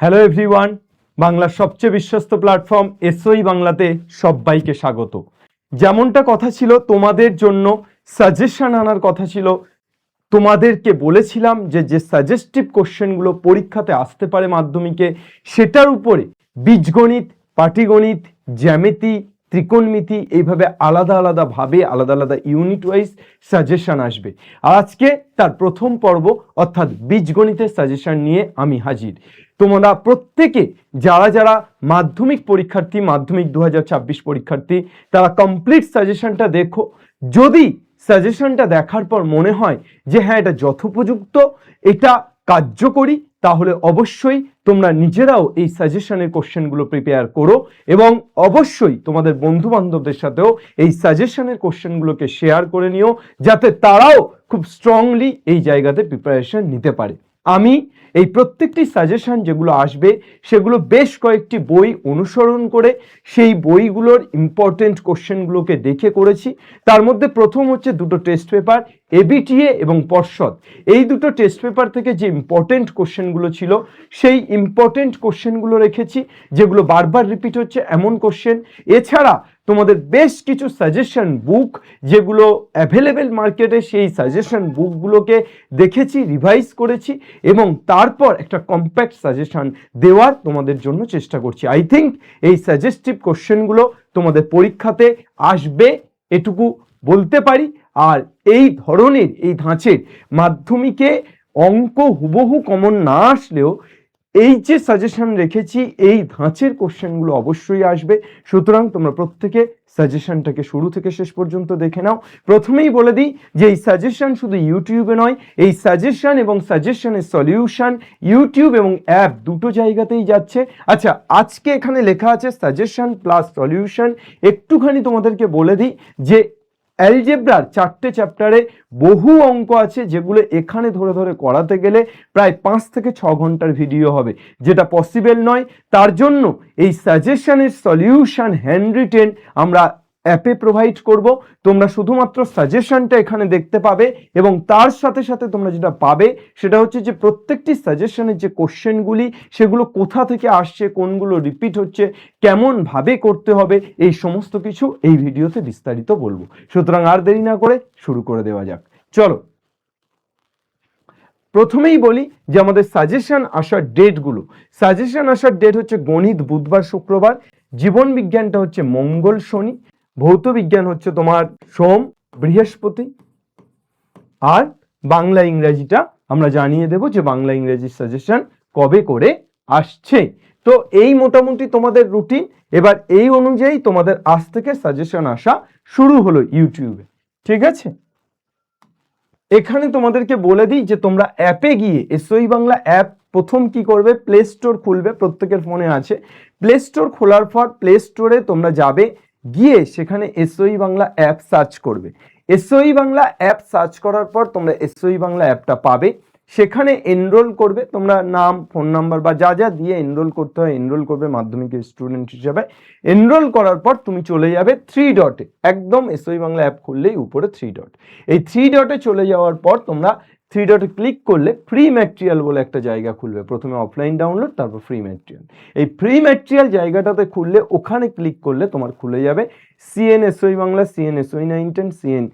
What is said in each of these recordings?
Hello everyone, বাংলার সবচেয়ে বিশ্বস্ত প্ল্যাটফর্ম এসওই বাংলাতে সবাইকে স্বাগত। যেমনটা কথা ছিল, তোমাদের জন্য সাজেশন আনার কথা ছিল। তোমাদেরকে বলেছিলাম যে সাজেস্টিভ কোশ্চেনগুলো পরীক্ষাতে আসতে পারে মাধ্যমিকে, সেটার উপরে বীজগণিত, পাটিগণিত, জ্যামিতি, ত্রিকোণমিতি এইভাবে আলাদা আলাদা ইউনিট ওয়াইজ সাজেশন আসবে। আর আজকে তার প্রথম পর্ব অর্থাৎ বীজগণিতের সাজেশন নিয়ে আমি হাজির। তোমরা প্রত্যেকে যারা যারা মাধ্যমিক পরীক্ষার্থী, মাধ্যমিক 2026 পরীক্ষার্থী, তারা কমপ্লিট সাজেশনটা দেখো। যদি সাজেশনটা দেখার পর মনে হয় যে হ্যাঁ এটা যথোপযুক্ত, এটা কার্যকরী, তাহলে অবশ্যই তোমরা নিজেরাও এই সাজেশনের কোশ্চেনগুলো প্রিপেয়ার করো এবং অবশ্যই তোমাদের বন্ধু বান্ধবদের সাথেও এই সাজেশনের কোশ্চেনগুলোকে শেয়ার করে নিও, যাতে তারাও খুব স্ট্রংলি এই জায়গাতে প্রিপারেশন নিতে পারে। আমি এই প্রত্যেকটি সাজেশন যেগুলো আসবে সেগুলো বেশ কয়েকটি বই অনুসরণ করে সেই বইগুলোর ইম্পর্টেন্ট কোশ্চেনগুলোকে দেখে করেছি। তার মধ্যে প্রথম হচ্ছে দুটো টেস্ট পেপার, এবিটিএ এবং পর্ষদ। এই দুটো টেস্ট পেপার থেকে যে ইম্পর্টেন্ট কোশ্চেনগুলো ছিল সেই ইম্পর্টেন্ট কোশ্চেনগুলো রেখেছি, যেগুলো বারবার রিপিট হচ্ছে এমন কোশ্চেন। এছাড়া তোমাদের বেশ কিছু সাজেশন বুক যেগুলো অ্যাভেলেবেল মার্কেটে, সেই সাজেশন বুকগুলোকে দেখেছি, রিভাইজ করেছি এবং তারপর একটা কম্প্যাক্ট সাজেশন দেওয়ার তোমাদের জন্য চেষ্টা করছি। আই থিঙ্ক এই সাজেস্টিভ কোশ্চেনগুলো তোমাদের পরীক্ষাতে আসবে, এটুকু বলতে পারি। আর এই ধরনের, এই ধাঁচের মাধ্যমিকে অঙ্ক হুবহু কমন না আসলেও এই যে সাজেশন রেখেছি এই ধাঁচের কোশ্চেনগুলো অবশ্যই আসবে। সুতরাং তোমরা প্রত্যেকে সাজেশনটাকে শুরু থেকে শেষ পর্যন্ত দেখে নাও। প্রথমেই বলে দিই যে এই সাজেশন শুধু ইউটিউবে নয়, এই সাজেশন এবং সাজেশনের সলিউশন ইউটিউব এবং অ্যাপ দুটো জায়গাতেই যাচ্ছে। আচ্ছা, আজকে এখানে লেখা আছে সাজেশন প্লাস সলিউশন। একটুখানি তোমাদেরকে বলে দিই যে অ্যালজেব্রার 4টে চ্যাপ্টারে বহু অঙ্ক আছে যেগুলো এখানে ধরে ধরে করাতে গেলে প্রায় 5 থেকে 6 ঘন্টার ভিডিও হবে, যেটা পসিবল নয়। তার জন্য এই সাজেশনের সলিউশন হ্যান্ড রিটেন আমরা অ্যাপে প্রোভাইড করব। তোমরা শুধুমাত্র সাজেশনটা এখানে দেখতে পাবে এবং তার সাথে সাথে তোমরা যেটা পাবে সেটা হচ্ছে যে প্রত্যেকটি সাজেশনের যে কোশ্চেনগুলি সেগুলো কোথা থেকে আসছে, কোনগুলো রিপিট হচ্ছে, কেমন ভাবে করতে হবে, এই সমস্ত কিছু এই ভিডিওতে বিস্তারিত বলবো। সুতরাং আর দেরি না করে শুরু করে দেওয়া যাক। চলো, প্রথমেই বলি যে আমাদের সাজেশন আসার ডেটগুলো। সাজেশন আসার ডেট হচ্ছে গণিত বুধবার শুক্রবার, জীবন বিজ্ঞানটা হচ্ছে মঙ্গল শনি, ভৌত বিজ্ঞান হচ্ছে তোমার সোম বৃহস্পতি, আর বাংলা ইংরেজিটা আমরা জানিয়ে দেব যে বাংলা ইংরেজির সাজেশন কবে করে আসছে। তো এই মোটামুটি তোমাদের রুটিন। এবার এই অনুযায়ী তোমাদের আজ থেকে সাজেশন আসা শুরু হলো ইউটিউবে, ঠিক আছে? এখানে তোমাদেরকে বলে দিই যে তোমরা অ্যাপে গিয়ে এসওই বাংলা অ্যাপ প্রথম কি করবে, প্লে স্টোর খুলবে, প্রত্যেকের ফোনে আছে। প্লে স্টোর খোলার পর প্লে স্টোরে তোমরা যাবে, গিয়ে সেখানে এসওই বাংলা অ্যাপ সার্চ করবে। এসওই বাংলা অ্যাপ সার্চ করার পর তোমরা এসওই বাংলা অ্যাপটা পাবে। সেখানে এনরোল করবে, তোমরা নাম, ফোন নাম্বার বা যা যা দিয়ে এনরোল করতে হয় এনরোল করবে মাধ্যমিকের স্টুডেন্ট হিসেবে। এনরোল করার পর তুমি চলে যাবে 3 ডটে, একদম এসওই বাংলা অ্যাপ খুললেই উপরে 3 ডট। এই 3 ডটে চলে যাওয়ার পর তোমরা 3 ডটে ক্লিক করলে ফ্রি ম্যাটেরিয়াল বলে একটা জায়গা খুলবে। প্রথমে অফলাইন ডাউনলোড, তারপর ফ্রি ম্যাটেরিয়াল। এই ফ্রি ম্যাটেরিয়াল জায়গাটাতে খুললে ওখানে ক্লিক করলে তোমার খুলে যাবে CN SOE Bangla, CN SOE 910, CN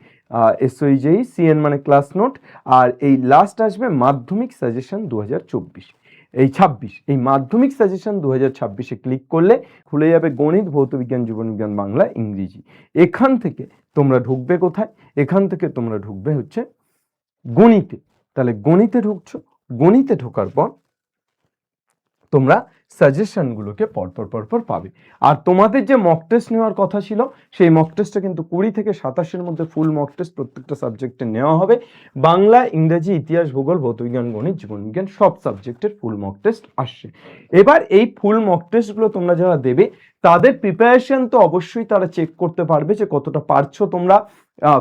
SOE জেই, সিএন মানে ক্লাস নোট, আর এই লাস্ট আসবে মাধ্যমিক সাজেশন 2024, এই 26। এই মাধ্যমিক সাজেশন 2026-এ ক্লিক করলে খুলে যাবে গণিত, ভৌত বিজ্ঞান, জীবনবিজ্ঞান, বাংলা, ইংরেজি। এখান থেকে তোমরা ঢুকবে কোথায়? এখান থেকে তোমরা ঢুকবে হচ্ছে গণিতে। তাহলে গণিতে ঢুকছো, গণিতে ঢোকার পর তোমরা সাজেশনগুলোকে পরপর পাবে। আর তোমাদের যে মক টেস্ট নেওয়ার কথা ছিল সেই মক টেস্টটা কিন্তু 20 থেকে 27-এর মধ্যে ফুল মক টেস্ট প্রত্যেকটা সাবজেক্টে নেওয়া হবে। বাংলা, ইংরেজি, ইতিহাস, ভূগোল, ভৌতবিজ্ঞান, গণিত, জীবনবিজ্ঞান সব সাবজেক্টের ফুল মক টেস্ট আসছে। এবার এই ফুল মক টেস্টগুলো তোমরা যারা দেবে তাদের প্রিপারেশন তো অবশ্যই তারা চেক করতে পারবে যে কতটা পারছো তোমরা,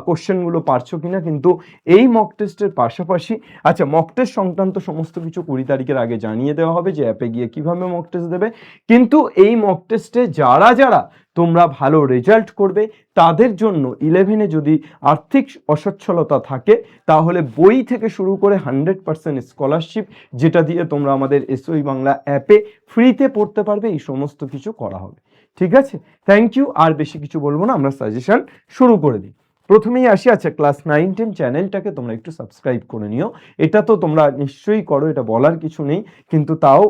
কোশ্চেনগুলো পারছো কিনা। কিন্তু এই মক টেস্টের পাশাপাশি, আচ্ছা, মক টেস্ট সংক্রান্ত সমস্ত কিছু 20 তারিখের আগে জানিয়ে দেওয়া হবে যে অ্যাপে গিয়ে কিভাবে মক টেস্ট দেবে। কিন্তু এই মক টেস্টে যারা যারা তোমরা ভালো রেজাল্ট করবে, তাদের জন্য 11-এ যদি আর্থিক অসচ্ছলতা থাকে তাহলে বই থেকে শুরু করে 100% স্কলারশিপ, যেটা দিয়ে তোমরা আমাদের এসওই বাংলা অ্যাপে ফ্রিতে পড়তে পারবে, এই সমস্ত কিছু করা হবে। ঠিক আছে, থ্যাংক ইউ। আর বেশি কিছু বলবো না, আমরা সাজেশন শুরু করে দিই। প্রথমেই আসি, আচ্ছা ক্লাস 9-10 চ্যানেলটাকে তোমরা একটু সাবস্ক্রাইব করে নিও। এটা তো তোমরা নিশ্চয়ই করো, এটা বলার কিছু নেই, কিন্তু তাও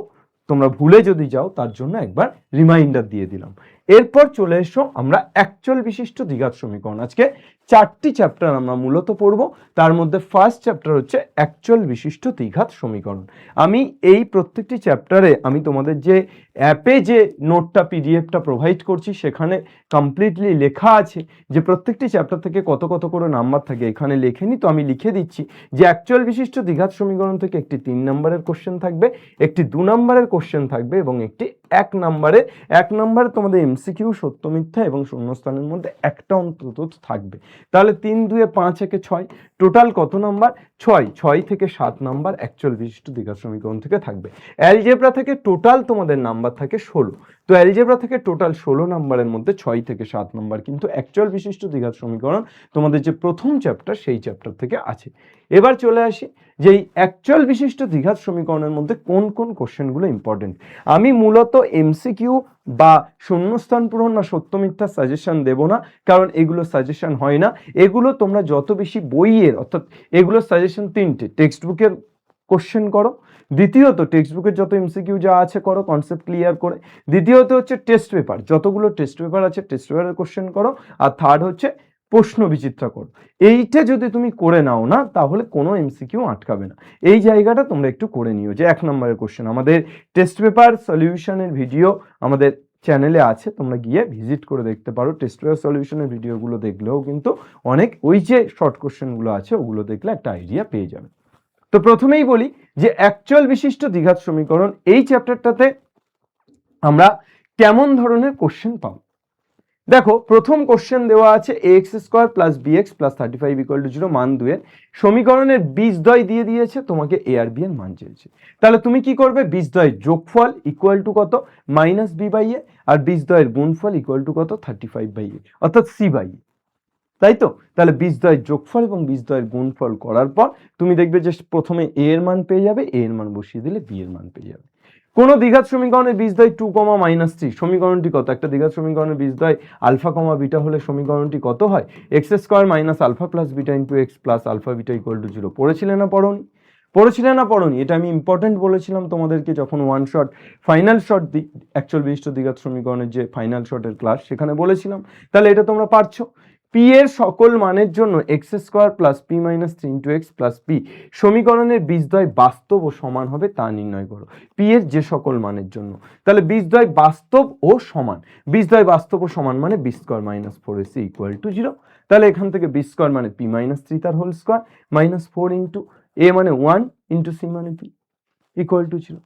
তোমরা ভুলে যদি যাও তার জন্য একবার রিমাইন্ডার দিয়ে দিলাম। এরপর চলে এসো আমরা অ্যাকচুয়াল বিশিষ্ট দ্বিঘাত সমীকরণ। আজকে 4টি চ্যাপ্টার আমরা মূলত পড়ব, তার মধ্যে ফার্স্ট চ্যাপ্টার হচ্ছে অ্যাকচুয়াল বিশিষ্ট দ্বিঘাত সমীকরণ। আমি এই প্রত্যেকটি চ্যাপ্টারে আমি তোমাদের যে অ্যাপে যে নোটটা পিডিএফটা প্রোভাইড করছি সেখানে কমপ্লিটলি লেখা আছে যে প্রত্যেকটি চ্যাপ্টার থেকে কত কত করে নাম্বার থাকে। এখানে লেখেনি তো আমি লিখে দিচ্ছি যে অ্যাকচুয়াল বিশিষ্ট দ্বিঘাত সমীকরণ থেকে একটি 3 নম্বরের কোশ্চেন থাকবে, একটি 2 নম্বরের কোশ্চেন থাকবে এবং একটি 1 নম্বরে তোমাদের এমসিকিউ, সত্য মিথ্যা এবং শূন্যস্থানের মধ্যে একটা অন্তত থাকবে। তাহলে 3 2 5 1 6, টোটাল কত নাম্বার? 6 থেকে 7 নাম্বার অ্যাকচুয়াল বিশিষ্ট দ্বিঘাত সমীকরণ থেকে থাকবে। অ্যালজেব্রা থেকে টোটাল তোমাদের নাম্বার থাকে 16। তো অ্যালজেব্রা থেকে টোটাল 16 নাম্বারের মধ্যে 6 থেকে 7 নাম্বার কিন্তু অ্যাকচুয়াল বিশিষ্ট দ্বিঘাত সমীকরণ তোমাদের যে প্রথম চ্যাপ্টার সেই চ্যাপ্টার থেকে আছে। এবার চলে আসি যে এই অ্যাকচুয়াল বিশিষ্ট দ্বিঘাত সমীকরণের মধ্যে কোন কোন কোশ্চেনগুলো ইম্পর্টেন্ট। আমি মূলত এমসিকিউ বা শূন্যস্থান পূরণ বা সত্য মিথ্যা সাজেশন দেব না, কারণ এগুলো সাজেশন হয় না। এগুলো তোমরা যত বেশি বইয়ের, অর্থাৎ এগুলো সাজেশন 3টে, টেক্সট বুকের কোশ্চেন করো, দ্বিতীয়ত টেক্সট বুকের যত এমসিকিউ যা আছে করো কনসেপ্ট ক্লিয়ার করে, দ্বিতীয়ত হচ্ছে টেস্ট পেপার, যতগুলো টেস্ট পেপার আছে টেস্ট পেপারের কোশ্চেন করো, আর থার্ড হচ্ছে প্রশ্ন বিচিত্রা করো। এইটা যদি তুমি করে নাও না তাহলে কোনো এমসিকিউ আটকাবে না। এই জায়গাটা তোমরা একটু করে নিও যে 1 নম্বরের কোশ্চেন। আমাদের টেস্ট পেপার সলিউশনের ভিডিও আমাদের চ্যানেলে আছে, তোমরা গিয়ে ভিজিট করে দেখতে পারো। টেস্ট পেপার সলিউশনের ভিডিওগুলো দেখলেও কিন্তু অনেক ওই যে শর্ট কোশ্চেনগুলো আছে ওগুলো দেখলে একটা আইডিয়া পেয়ে যাবে। তো প্রথমেই বলি যে অ্যাকচুয়াল বিশিষ্ট দ্বিঘাত সমীকরণ এই চ্যাপ্টারটাতে আমরা কেমন ধরনের কোশ্চেন পাবো। দেখো, প্রথম কোশ্চেন দেওয়া আছে ax² প্লাস bx প্লাস 35 = 0, মান 2 এর সমীকরণের বীজদ্বয় দিয়ে দিয়েছে, তোমাকে a আর b এর মান চেয়েছে। তাহলে তুমি কি করবে? বীজদ্বয়ের যোগফল ইকুয়াল টু কত? -b/a, আর বীজদ্বয়ের গুণফল ইকুয়াল টু কত? 35/a, অর্থাৎ c/a, তাই তো? তাহলে বীজদ্বয়ের যোগফল এবং বীজদ্বয়ের গুণফল করার পর তুমি দেখবে যে প্রথমে a এর মান পেয়ে যাবে, a এর মান বসিয়ে দিলে b এর মান পেয়ে যাবে। কোন দ্বিঘাত সমীকরণের বীজদ্বয় 2, -3, সমীকরণটি কত? একটা দ্বিঘাত সমীকরণের বীজদ্বয় আলফা, বিটা হলে সমীকরণটি কত হয়? x² - alpha plus beta into x প্লাস আলফা বিটা ইকুয়াল টু 0। পড়েছিলে না পড়োনি? পড়েছিলে না পড়োনি? এটা আমি ইম্পর্টেন্ট বলেছিলাম তোমাদেরকে যখন one shot final shot actual বিশিষ্ট দ্বিঘাত সমীকরণের যে ফাইনাল শটের ক্লাস সেখানে বলেছিলাম। তাহলে এটা তোমরা পারছো। p এর সকল মানের জন্য x² plus p minus 3 into x plus p সমীকরণের বীজদ্বয় বাস্তব ও সমান হবে তা নির্ণয় করো। p এর যে সকল মানের জন্য, তাহলে বীজদ্বয় বাস্তব ও সমান, বীজদ্বয় বাস্তব ও সমান মানে b² - 4ac ইকুয়াল টু 0। তাহলে এখান থেকে b² মানে p মাইনাস 3 তার whole square minus 4 into a মানে 1 ইন্টু c মানে p equal to 0।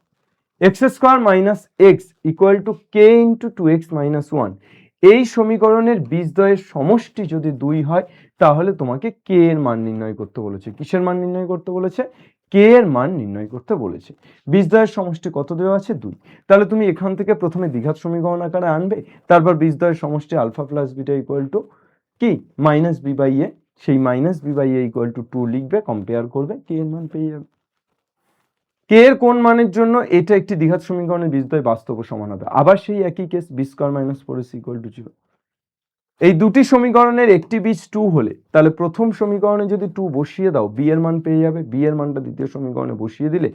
x² minus x equal to k into 2x minus 1। এই সমীকরণের বীজদ্বয়ের সমষ্টি যদি 2 হয় তাহলে তোমাকে k এর মান নির্ণয় করতে বলেছে। কিসের মান নির্ণয় করতে বলেছে? k এর মান নির্ণয় করতে বলেছে। বীজদ্বয়ের সমষ্টি কত দেওয়া আছে? 2। তাহলে তুমি এখান থেকে প্রথমে দ্বিঘাত সমীকরণ আকারে আনবে, তারপর বীজদ্বয়ের সমষ্টি alpha plus beta equal to কি? -b/a, সেই -b/a ইকুয়াল টু 2 লিখবে, কম্পেয়ার করবে, k এর মান পেয়ে যাবে। k এর কোন মানের জন্য এটা একটি দ্বিঘাত সমীকরণের বীজদ্বয় বাস্তব ও সমান হবে? আবার সেই একই case, b² - 4ac equal to 0। এই দুটি সমীকরণের একটি বীজ 2 হলে তাহলে প্রথম সমীকরণে যদি 2 বসিয়ে দাও b এর মান পেয়ে যাবে, b এর মানটা দ্বিতীয় সমীকরণে বসিয়ে দিলে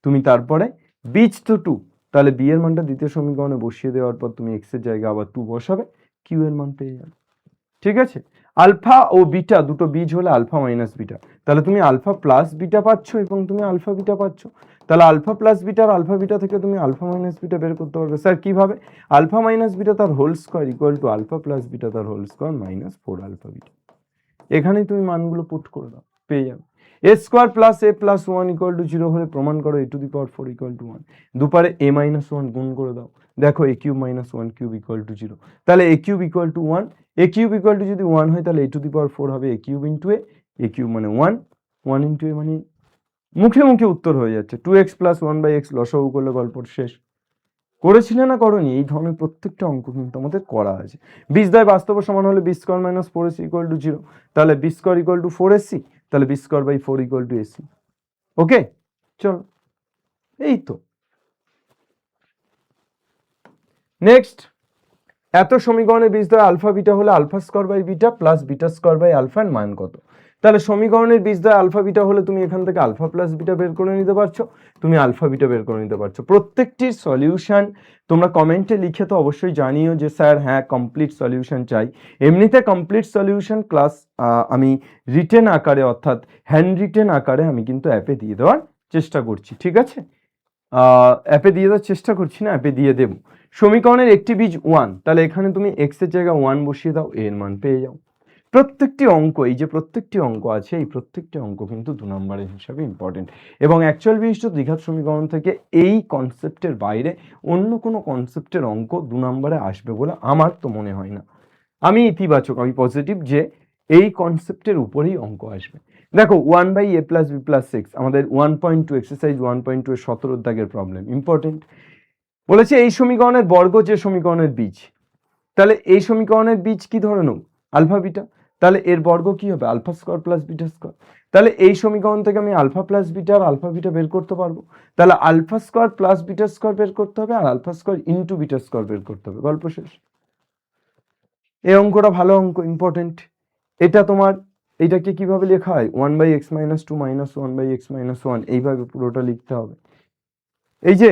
তুমি তারপরে বীজ তো 2, তাহলে b এর মানটা দ্বিতীয় সমীকরণে বসিয়ে দেওয়ার পর তুমি x এর জায়গায় আবার 2 বসাবে, q এর মান পেয়ে যাবে। ঠিক আছে? আলফা ও বিটা দুটো বীজ হলে আলফা মাইনাস বিটা, তাহলে তুমি আলফা প্লাস বিটা পাচ্ছ এবং তুমি আলফা বিটা পাচ্ছ। তাহলে আলফা প্লাস বিটা আর আলফা বিটা থেকে তুমি আলফা মাইনাস বিটা বের করতে পারবে। স্যার কিভাবে? আলফা মাইনাস বিটা তার whole square equal to alpha plus beta তার whole square minus 4 alpha beta. এখানেই তুমি মানগুলো পুট করে দাও, পেয়ে যাবে। a² plus a plus 1 equal to 0 হলে প্রমাণ করো a⁴ ইকুয়াল টু 1। দুপারে a মাইনাস 1 গুণ করে দাও, দেখো a³ মাইনাস 1³ ইকুয়াল টু 0। তাহলে a³ equal to 1, a³ equal to যদি 1 হয় তাহলে a⁴ হবে a³ ইন্টু a মানে 1 ইন্টু a মানে মুখে মুখে উত্তর হয়ে যাচ্ছে। 2x প্লাস 1/x লসাগু করলে গল্প শেষ। করেছিলে না করনি? এই ধরনের প্রত্যেকটা অঙ্ক কিন্তু আমাদের করা আছে। 20 বাস্তব সমান হলে B square minus 4ac equal to 0, তাহলে B square equal to 4ac, তাহলে B square by 4 equal to ac। Okay, চলো এই তো। নেক্সট, এত সমীকরণে বীজদ্বয় আলফা বিটা হলে alpha square by beta plus beta square by আলফার মান কত? তাহলে সমীকরণের বীজদ্বয় আলফা বিটা হলে তুমি এখান থেকে আলফা প্লাস বিটা বের করে নিতে পারছো, তুমি আলফা বিটা বের করে নিতে পারছো। প্রত্যেকটির সলিউশন তোমরা কমেন্টে লিখে তো অবশ্যই জানিও যে স্যার হ্যাঁ কমপ্লিট সলিউশন চাই। এমনিতে কমপ্লিট সলিউশন ক্লাস আমি রিটেন আকারে অর্থাৎ হ্যান্ড রিটেন আকারে আমি কিন্তু অ্যাপে দিয়ে দেওয়ার চেষ্টা করছি, ঠিক আছে? অ্যাপে দিয়ে দেওয়ার চেষ্টা করছি না, অ্যাপে দিয়ে দেবো। সমীকরণের একটি বীজ 1, তাহলে এখানে তুমি এক্স এর জায়গায় 1 বসিয়ে দাও, এর মান পেয়ে যাও। প্রত্যেকটি অঙ্ক, এই যে প্রত্যেকটি অঙ্ক আছে, এই প্রত্যেকটি অঙ্ক কিন্তু 2 নম্বরের হিসাবে ইম্পর্টেন্ট। এবং অ্যাকচুয়াল বিশিষ্ট দ্বিঘাত সমীকরণ থেকে এই কনসেপ্টের বাইরে অন্য কোনো কনসেপ্টের অঙ্ক 2 নম্বরে আসবে বলে আমার তো মনে হয় না। আমি ইতিবাচক, আমি পজিটিভ যে এই কনসেপ্টের উপরেই অঙ্ক আসবে। দেখো 1/a + b + 6 আমাদের 1.2 এক্সারসাইজ 1.2 এর 17 দাগের প্রবলেম ইম্পর্টেন্ট। বলেছে এই সমীকরণের বর্গ যে সমীকরণের বীজ, তাহলে এই সমীকরণের বীজ কি ধরে নাও? আলফা বিটা, তাহলে এর বর্গ কি হবে? Alpha square plus beta square. তাহলে এই সমীকরণ থেকে আমি আলফা প্লাস বিটা আর আলফা বিটা বের করতে পারবো। তাহলে alpha square plus beta square বের করতে হবে আর alpha square into beta square বের করতে হবে, গল্প শেষ। এই অঙ্কটা ভালো অঙ্ক, ইম্পর্টেন্ট। এটা তোমার, এইটাকে কিভাবে লেখা হয়? 1/x - 2 - 1/x - 1, এইভাবে পুরোটা লিখতে হবে। এই যে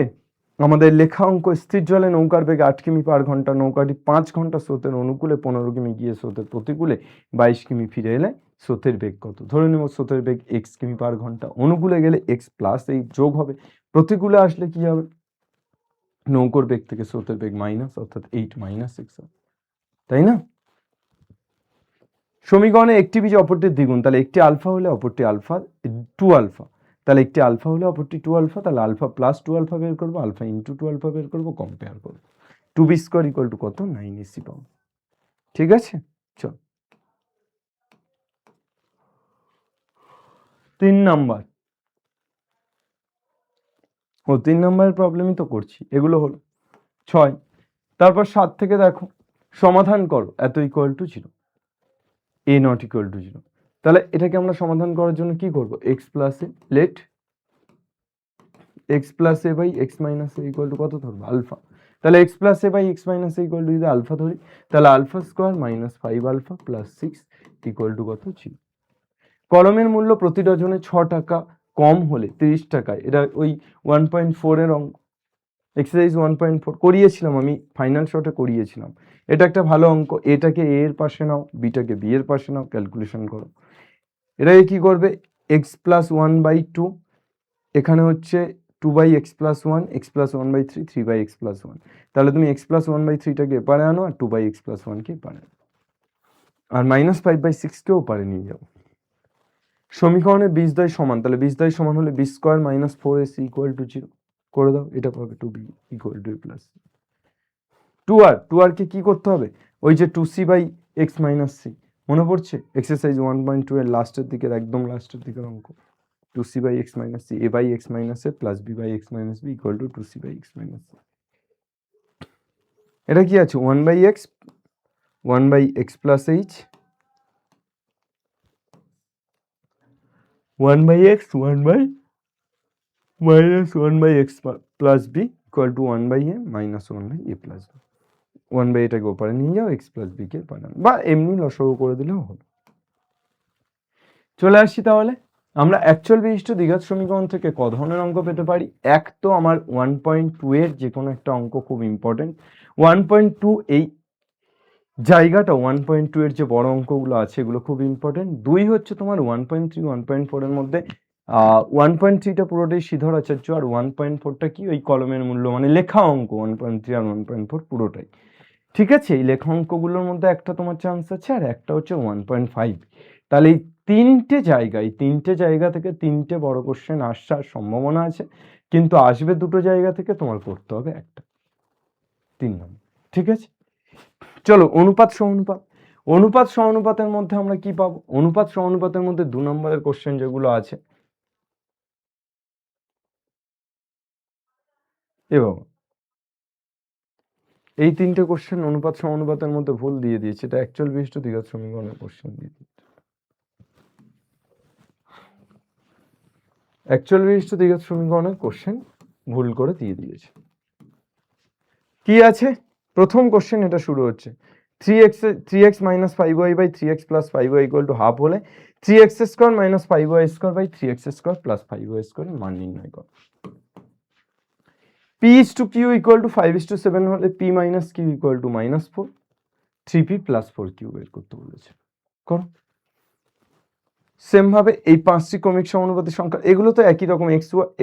আমাদের লেখা অঙ্ক, স্থির জলে নৌকার বেগ 8 কিমি পার ঘন্টা, নৌকাটি 5 ঘন্টা স্রোতের অনুকূলে 15 কিমি গিয়ে স্রোতের প্রতিকূলে 22 কিমি ফিরে এলে স্রোতের বেগ কত? ধরে নেব স্রোতের বেগ x কিমি পার ঘন্টা, অনুকূলে গেলে x + 8 যোগ হবে, প্রতিকূলে আসলে কি হবে? নৌকোর বেগ থেকে স্রোতের বেগ মাইনাস, অর্থাৎ 8 - 6 হবে, তাই না? সমীকরণে একটি বীজ অপরটির দ্বিগুণ, তাহলে একটি আলফা হলে অপরটি আলফা 2 আলফা, তাহলে একটি আলফা হলে অপরটি 2 আলফা, তাহলে আলফা প্লাস 2 আলফা বের করবো, আলফা ইন্টু 2 আলফা বের করবো, কম্পেয়ার করবো। 2b স্কোয়ার ইকুয়াল টু কত? 9ac পাবো, ঠিক আছে? চল 3 নাম্বার, 3 নাম্বারের প্রবলেমই তো করছি, এগুলো হলো 6। তারপর 7 থেকে দেখো, সমাধান করো এত equal to 0, a not equal to 0। তাহলে এটাকে আমরা সমাধান করার জন্য কি করবো? x plus A, let x plus A by X minus A equal to কত ধরবো? আলফা। তাহলে x plus A by X minus A equal to যদি আলফা ধরি, তাহলে alpha square minus 5 alpha plus 6 equal to কত? 0। কলমের মূল্য প্রতি ডজনে 6 টাকা কম হলে 30 টাকায়, এটা ওই 1.4 এর অঙ্ক, এক্সারসাইজ 1.4 করিয়েছিলাম আমি, ফাইনাল শর্টে করিয়েছিলাম। এটা একটা ভালো অঙ্ক। এটাকে এ এর পাশে নাও, বিটাকে বি এর পাশে নাও, ক্যালকুলেশন করো। এটাকে কি করবে? x প্লাস 1/2, এখানে হচ্ছে 2/x plus 1, x plus 1/3, 3/x plus 1। তাহলে তুমি x প্লাস 1/3টাকে এপারে আনো আর 2/x প্লাস 1কে এপারে আনো, আর -5/6 কেও পারে নিয়ে যাও। সমীকরণের বীজদ্বয় সমান, তাহলে বীজদ্বয় সমান হলে B square minus 4ac equal to 0 করে দাও, এটা পাবে 2b equal to a plus 2r কে কি করতে হবে? ওই যে 2c/x মাইনাস c, মনে পড়ছে? এক্সারসাইজ 1.2 এর লাস্টের দিকের, একদম লাস্টের দিকের অঙ্ক। 2c/x minus c, a/x minus a plus b/x minus b equal to 2c/x minus c। এটা কি আছে? 1/x plus h, 1/x 1/x plus b equal to 1/a minus 1/a plus b। 1/a এটাকে ওপারে নিয়ে যাও, x প্লাস b কে পাঠান, বা এমনি লসাগু করে দিলেও হবে। চলে আসছি তাহলে, আমরা অ্যাকচুয়াল বিশিষ্ট দ্বিঘাত সমীকরণ থেকে ক ধরনের অঙ্ক পেতে পারি? এক তো আমার 1.2 এর যে কোনো একটা অঙ্ক খুব ইম্পর্টেন্ট। 1.2 এই জায়গাটা, 1.2 এর যে বড় অঙ্কগুলো আছে এগুলো খুব ইম্পর্টেন্ট। 2 হচ্ছে তোমার 1.3 1.4 এর মধ্যে 1.3টা পুরোটাই শ্রীধর আচার্য, আর 1.4টা কি? ওই কলমের মূল্য, মানে লেখা অঙ্ক। 1.3 আর 1.4 পুরোটাই ঠিক আছে। এই লেখা অঙ্কগুলোর মধ্যে একটা তোমার চান্স আছে, আর একটা হচ্ছে 1.5। তাহলে এই তিনটে জায়গা থেকে 3টে বড় কোশ্চেন আসার সম্ভাবনা আছে, কিন্তু আসবে 2টো জায়গা থেকে, তোমার করতে হবে একটা, 3 নম্বর, ঠিক আছে? চলো, অনুপাত সমানুপাত। অনুপাত সমানুপাতের মধ্যে আমরা কি পাবো? অনুপাত সমানুপাতের মধ্যে 2 নম্বরের কোশ্চেন যেগুলো আছে, এ বাবা এই তিনটে কোশ্চেন অনুপাত সমানুপাতের মধ্যে ভুল দিয়ে দিয়েছে, এটা অ্যাকচুয়াল বিশিষ্ট দ্বিঘাত সমীকরণের কোশ্চেন দিয়ে দিয়েছে, অ্যাকচুয়াল বিশিষ্ট দ্বিঘাত সমীকরণের কোশ্চেন ভুল করে দিয়ে দিয়েছে। কি আছে প্রথম কোশ্চেন, এটা শুরু হচ্ছে 3x minus 5y by 3x plus 5y equal to half হলে 3x square minus 5y square by 3x square plus 5y square এর মান নির্ণয় করো। p is to q equal to 5 is to 7 হলে p minus q equal to -4, 3p plus 4q বের করতে বলেছে, করো। সেম ভাবে এই পাঁচটি ক্রমিক সমানুপাতি সংখ্যা, এগুলো তো একই রকম,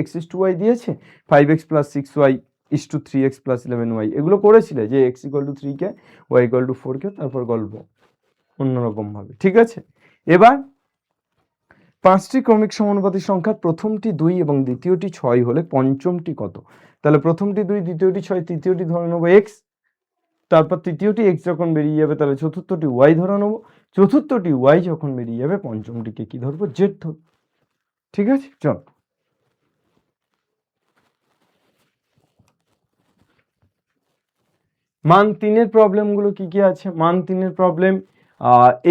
x is to y দিয়েছে, 5x plus 6y is to 3x plus 11y, এগুলো করেছিলে যে x equal to 3 K y equal to 4 কে, তারপর গল্প অন্যরকম ভাবে, ঠিক আছে। এবার পাঁচটি ক্রমিক সমানুপাতি সংখ্যার প্রথমটি 2 এবং দ্বিতীয়টি 6 হলে পঞ্চমটি কত? তাহলে প্রথমটি 2, দ্বিতীয়টি 6, তৃতীয়টি ধরে নেবো x, তারপর তৃতীয়টি x যখন বেরিয়ে যাবে তাহলে চতুর্থটি y ধরে নেবো, চতুর্থটি y যখন বেরিয়ে যাবে পঞ্চমটিকে কি ধরবো? z ধরবো, ঠিক আছে। চল মান 3-এর প্রবলেমগুলো কি কি আছে? মান 3-এর প্রবলেম,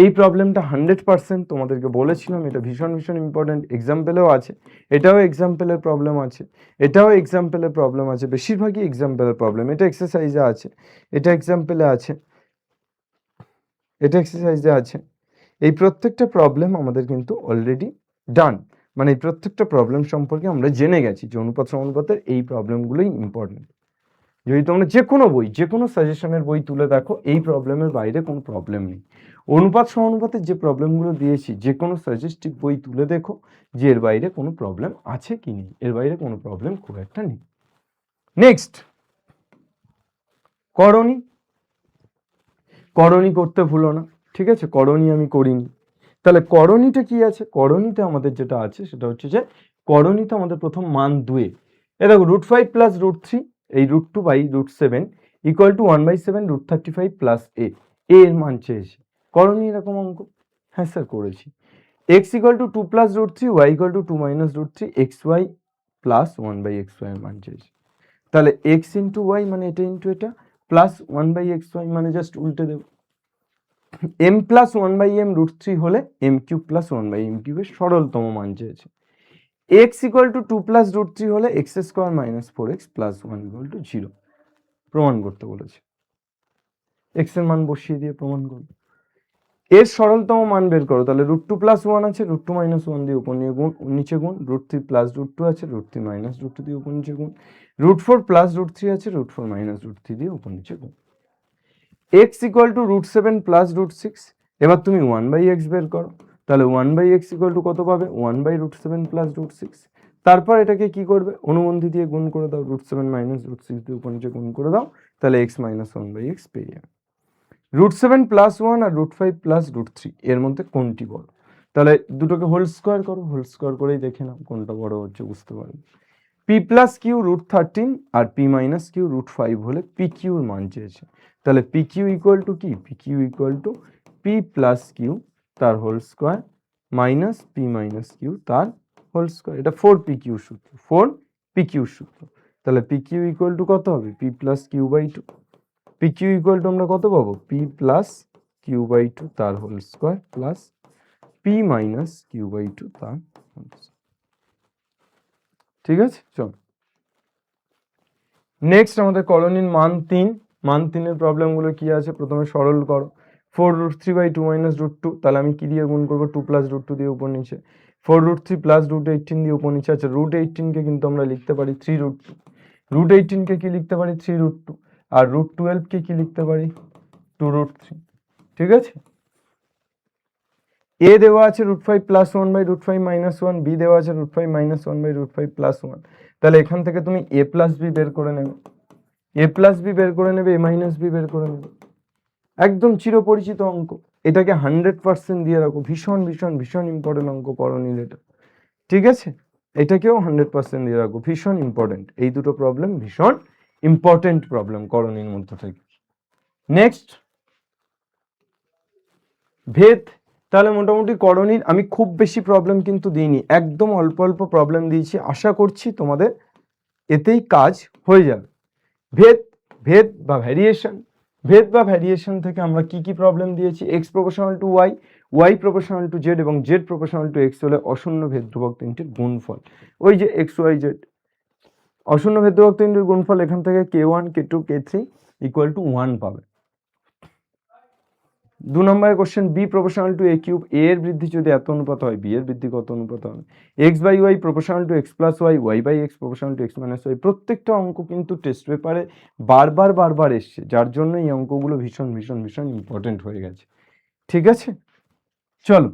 এই প্রবলেমটা 100% তোমাদেরকে বলেছিলাম, এটা ভীষণ ভীষণ ইম্পর্টেন্ট, এক্সাম্পলেও আছে, এটাও এক্সাম্পলের প্রবলেম আছে, এটাও এক্সাম্পলের প্রবলেম আছে, বেশিরভাগই এক্সাম্পলের প্রবলেম, এটা এক্সারসাইজে আছে, এটা এক্সাম্পলে আছে, এটা এক্সারসাইজে আছে। এই প্রত্যেকটা প্রবলেম আমাদের কিন্তু অলরেডি ডান, মানে এই প্রত্যেকটা প্রবলেম সম্পর্কে আমরা জেনে গেছি যে অনুপাত সমানুপাতের এই প্রবলেমগুলোই ইম্পর্টেন্ট। যদি তোমরা যে কোনো বই, যে কোনো সাজেশনের বই তুলে দেখো, এই প্রবলেমের বাইরে কোনো প্রবলেম নেই। অনুপাত সমানুপাতের যে প্রবলেমগুলো দিয়েছি, যে কোনো সাজেস্টিভ বই তুলে দেখো যে এর বাইরে কোনো প্রবলেম আছে কি নেই, এর বাইরে কোনো প্রবলেম খুব একটা নেই। নেক্সট, করণী, করণী করতে ভুলো না, ঠিক আছে, করণী আমি করিনি। তাহলে করণীটা কি আছে? করণীতে আমাদের যেটা আছে সেটা হচ্ছে যে করণীতে আমাদের প্রথম মান 2, এ দেখো √5 প্লাস √3, এই √2 বাই √7 ইকুয়াল টু 1/7 √35 প্লাস এ এর মান চেয়েছে। করণী এরকম অঙ্ক, হ্যাঁ স্যার করেছি। x equal two 2 plus √3, y equal to 2 minus √3, xy plus 1/xy এর মান চেয়েছে। তাহলে x ইন্টু y মানে এটা ইন্টু এটা, প্লাস 1/xy মানে জাস্ট উল্টে দেবো। m প্লাস 1/m √3 হলে m³ প্লাস 1/m³ এর সরলতম মান চেয়েছে। x ইকুয়াল টু 2 প্লাস √3 হলে x square minus 4x plus 1 equal to 0 প্রমাণ করতে বলেছে। x এর মান বসিয়ে দিয়ে প্রমাণ করবো। এর সরলতম মান বের করো, তাহলে √2 প্লাস 1 আছে, √2 মাইনাস 1 দিয়ে উপর নিয়ে গুণ, নিচে গুণ, √3 প্লাস √2 আছে, √3 মাইনাস √2 দিয়ে উপর নিচে গুণ, √4 প্লাস √3 আছে, √4 মাইনাস √3 দিয়ে উপর নিচে গুণ। x ইকুয়াল টু √7 প্লাস √6, এবার তুমি 1/x বের করো, তাহলে 1/x ইকুয়াল টু কত পাবে? 1/√7 প্লাস √6। তারপর এটাকে কি করবে? অনুবন্ধী দিয়ে গুণ করে দাও, √7 মাইনাস √6 দিয়ে উপর নিচে গুণ করে দাও, তাহলে x মাইনাস 1/x পেয়ে যাবে। √7 প্লাস 1 আর √5 প্লাস √3 এর মধ্যে কোনটি বড়? তাহলে দুটোকে হোল স্কোয়ার করো, হোল স্কোয়ার করেই দেখে নাও কোনটা বড় হচ্ছে, বুঝতে পারবে। p প্লাস কিউ √13 আর p মাইনাস কিউ √5 হলে pq এর মান চেয়েছে, তাহলে pq ইকুয়াল টু কি? pq equal to p plus Q তার whole square minus p minus Q তার হোল স্কোয়ার, এটা 4pq সূত্র, 4pq সূত্র। তাহলে pq ইকুয়াল টু কত হবে? p plus Q by 2, pq equal to আমরা কত পাবো? p প্লাস কিউ বাই 2 তার whole square plus p minus Q by 2 তার হোল স্কোয়ার, ঠিক আছে। চল নেক্সট আমাদের করণীর মান 3, মান 3-এর প্রবলেমগুলো কি আছে প্রথমে সরল করো। 4√3 বাই 2 মাইনাস √2, তাহলে আমি কি দিয়ে গুণ করবো? 2 প্লাস √2 দিয়ে উপর নিচে, 4√3 প্লাস √18 দিয়ে উপর নিচে। আচ্ছা √18 কে কিন্তু আমরা লিখতে পারি 3√2, √18 কে কি লিখতে পারি? 3√2, আর √12 কে কি লিখতে পারি? 2√3, ঠিক আছে। a দেওয়া আছে √5 প্লাস 1/√5 মাইনাস 1, b দেওয়া আছে √5 মাইনাস 1/√5 প্লাস 1, তাহলে এখান থেকে তুমি a প্লাস b বের করে নেবে, a প্লাস b বের করে নেবে, a মাইনাস b বের করে নেবে, একদম চিরপরিচিত অঙ্ক। এটাকে 100% দিয়ে রাখো, ভীষণ ভীষণ ভীষণ ইম্পর্টেন্ট অঙ্ক করণীর এটা, ঠিক আছে। এটাকেও 100% দিয়ে রাখো, ভীষণ ইম্পর্টেন্ট। এই দুটো প্রবলেম ভীষণ ইম্পর্টেন্ট প্রবলেম করণীর মধ্যে থেকে। নেক্সট ভেদ, তাহলে মোটামুটি করণীর আমি খুব বেশি প্রবলেম কিন্তু দিইনি, একদম অল্প অল্প প্রবলেম দিয়েছি, আশা করছি তোমাদের এতেই কাজ হয়ে যাবে। ভেদ ভেদ বা ভ্যারিয়েশন, ভেদ বা ভ্যারিয়েশন থেকে আমরা কি কি প্রবলেম দিয়েছি, X proportional to Y, Y proportional to Z এবং জেড প্রপোর্শনাল টু এক্স হলে অশূন্য ভেদ ধ্রুবক তিনটির গুণফল, ওই যে এক্স ওয়াই জেড, অশূন্য ভেদ ধ্রুবক তিনটির গুণফল এখান থেকে k1 k2 k3 equal to 1 পাবে। 2 নম্বরের question, B proportional to A cube, A এর বৃদ্ধি যদি এত অনুপাত হয় বি এর বৃদ্ধি কত অনুপাত হবে, X by Y proportional to X plus Y, Y by X proportional to X minus Y. প্রত্যেকটা অঙ্ক কিন্তু টেস্ট পেপারে বারবার এসছে, যার জন্য এই অঙ্কগুলো ভীষণ ভীষণ ভীষণ ইম্পর্টেন্ট হয়ে গেছে। ঠিক আছে, চলো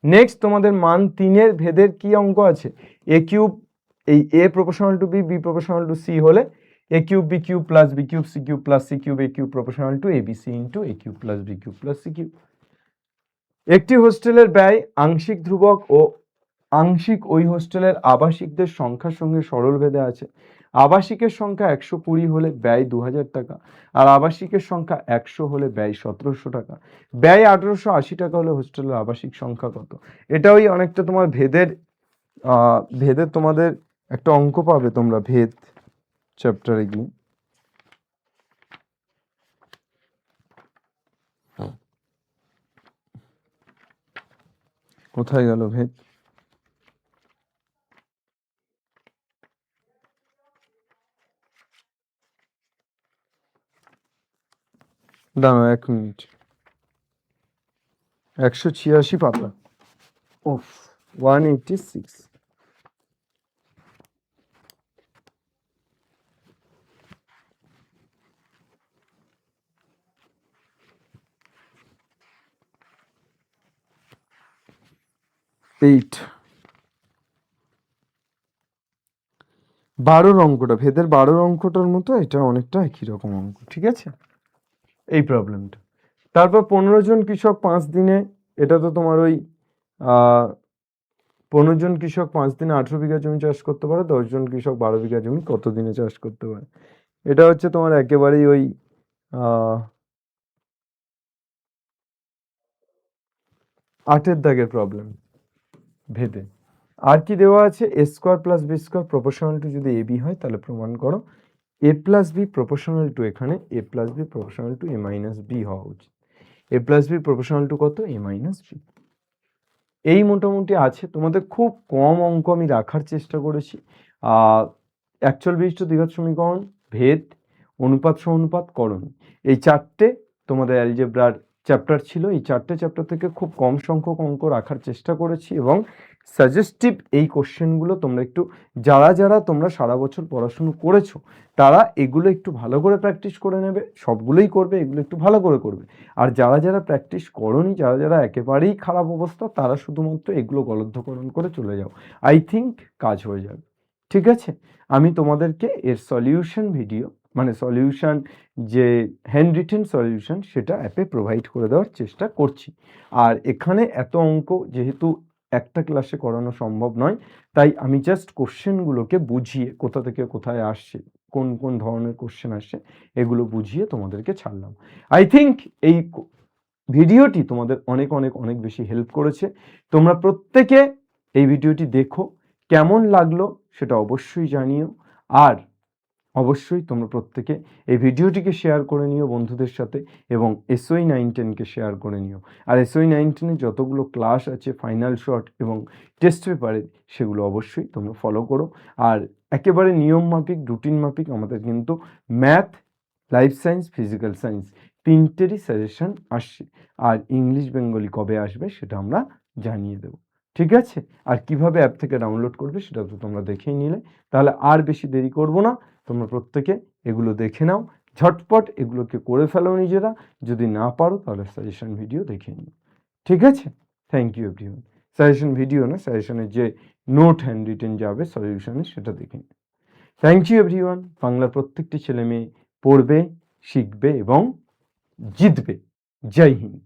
নেক্সট তোমাদের মান 3-এর ভেদের কি অঙ্ক আছে, এ কিউব, এই A proportional to B, B proportional to C হলে A cube B cube plus B cube C cube plus C cube A cube proportional to A B C into A cube plus B cube plus C cube. একটি হোস্টেলের ব্যয় আংশিক ধ্রুবক ও আংশিক ওই হোস্টেলের আবাসিকদের সংখ্যার সঙ্গে সরল ভেদে আছে। আবাসিকের সংখ্যা 120 হলে ব্যয় 2000 টাকা, আর আবাসিকের সংখ্যা 100 হলে ব্যয় 1700 টাকা। ব্যয় 1880 টাকা হলে হোস্টেলের আবাসিক সংখ্যা কত? এটা ওই অনেকটা তোমার ভেদের ভেদের তোমাদের একটা অঙ্ক পাবে তোমরা ভেদ চ্যাপ্টারে গিয়ে। কোথায় গেল ভেদ? দাঁড়াও 1 মিনিট, 186 পাতা, ওফ 186। এইট 12 অঙ্কটা, ভেদের 12 অঙ্কটার মতো এটা অনেকটা একই রকম অঙ্ক। ঠিক আছে, এই প্রবলেমটা। তারপর 15 জন কৃষক 5 দিনে, এটা তো তোমার ওই 15 জন কৃষক 5 দিনে 18 বিঘা জমি চাষ করতে পারে, 10 জন কৃষক 12 বিঘা জমি কত দিনে চাষ করতে পারে। এটা হচ্ছে তোমার একেবারেই ওই 8-এর দাগের প্রবলেম ভেদে। আর কি দেওয়া আছে, A square plus B square proportional to যদি এ বি হয় তাহলে প্রমাণ করো A plus B proportional to, এখানে A plus B proportional to A minus B হওয়া উচিত। A plus B proportional to কত, এ মাইনাস বি। এই মোটামুটি আছে, তোমাদের খুব কম অঙ্ক আমি রাখার চেষ্টা করেছি। অ্যাকচুয়াল বিশিষ্ট দ্বিঘাত সমীকরণ, ভেদ, অনুপাত সমানুপাত, করণ, এই 4টে তোমাদের অ্যালজেব্রার চ্যাপ্টার ছিল। এই 4টে চ্যাপ্টার থেকে খুব কম সংখ্যক অঙ্ক রাখার চেষ্টা করেছি এবং সাজেস্টিভ এই কোশ্চেনগুলো তোমরা একটু, যারা তোমরা সারা বছর পড়াশুনো করেছো তারা এগুলো একটু ভালো করে প্র্যাকটিস করে নেবে, সবগুলোই করবে, এগুলো একটু ভালো করে করবে। আর যারা প্র্যাকটিস করোনি, যারা একেবারেই খারাপ অবস্থা, তারা শুধুমাত্র এগুলো গলদ্ধকরণ করে চলে যাও, আই থিঙ্ক কাজ হয়ে যাবে। ঠিক আছে, আমি তোমাদেরকে এর সলিউশন ভিডিও, মানে সলিউশন যে হ্যান্ড রিটেন সলিউশন, সেটা অ্যাপে প্রোভাইড করে দেওয়ার চেষ্টা করছি। আর এখানে এত অঙ্ক যেহেতু একটা ক্লাসে করানো সম্ভব নয়, তাই আমি জাস্ট কোশ্চেনগুলোকে বুঝিয়ে কোথা থেকে কোথায় আসছে, কোন কোন ধরনের কোশ্চেন আসছে, এগুলো বুঝিয়ে তোমাদেরকে ছাড়লাম। আই থিঙ্ক এই ভিডিওটি তোমাদের অনেক অনেক অনেক বেশি হেল্প করেছে। তোমরা প্রত্যেকে এই ভিডিওটি দেখো, কেমন লাগলো সেটা অবশ্যই জানিও। আর অবশ্যই তোমরা প্রত্যেকে এই ভিডিওটিকে শেয়ার করে নিও বন্ধুদের সাথে এবং SOE 9-10কে শেয়ার করে নিও। আর SOE 9-10-এর যতগুলো ক্লাস আছে ফাইনাল শর্ট এবং টেস্ট পেপারের, সেগুলো অবশ্যই তোমরা ফলো করো। আর একেবারে নিয়ম মাফিক, রুটিন মাফিক আমাদের কিন্তু math, life science, physical science তিনটেরই সাজেশন আসছে। আর ইংলিশ বেঙ্গলি কবে আসবে সেটা আমরা জানিয়ে দেবো। ঠিক আছে, আর কিভাবে অ্যাপ থেকে ডাউনলোড করবে সেটা তো তোমরা দেখেই নিলে। তাহলে আর বেশি দেরি করবো না, তোমরা প্রত্যেকে এগুলো দেখে নাও, ঝটপট এগুলোকে করে ফেলো নিজেরা। যদি না পারো তাহলে সাজেশন ভিডিও দেখে নিও। ঠিক আছে, thank you everyone. Suggestion video না, সাজেশনের যে নোট হ্যান্ড রিটেন যাবে সলিউশনে, সেটা দেখে নিও। Thank you everyone. বাংলার প্রত্যেকটি ছেলে মেয়ে পড়বে, শিখবে এবং জিতবে। জয় হিন্দ।